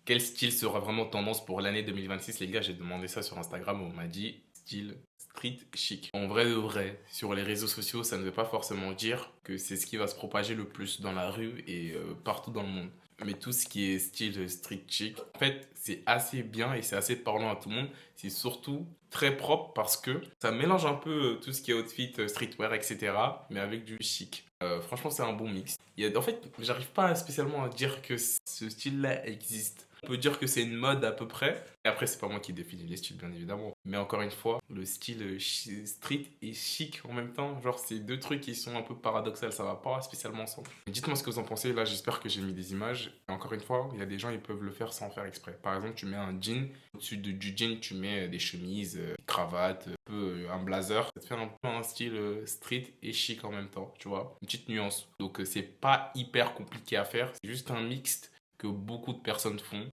Quel style sera vraiment tendance pour l'année 2026, les gars? J'ai demandé ça sur Instagram, on m'a dit style street chic. En vrai de vrai, sur les réseaux sociaux, ça ne veut pas forcément dire que c'est ce qui va se propager le plus dans la rue et partout dans le monde. Mais tout ce qui est style street chic, en fait, c'est assez bien et c'est assez parlant à tout le monde. C'est surtout très propre parce que ça mélange un peu tout ce qui est outfit, streetwear, etc. Mais avec du chic. Franchement, c'est un bon mix. En fait, j'arrive pas spécialement à dire que ce style-là existe. On peut dire que c'est une mode à peu près. Et après, c'est pas moi qui définis les styles, bien évidemment. Mais encore une fois, le style street et chic en même temps. Genre, c'est deux trucs qui sont un peu paradoxaux. Ça va pas spécialement ensemble. Dites-moi ce que vous en pensez. Là, j'espère que j'ai mis des images. Et encore une fois, il y a des gens, ils peuvent le faire sans faire exprès. Par exemple, tu mets un jean. Au-dessus du jean, tu mets des chemises, des cravates, un peu un blazer. Ça te fait un peu un style street et chic en même temps, tu vois. Une petite nuance. Donc, c'est pas hyper compliqué à faire. C'est juste un mixte que beaucoup de personnes font.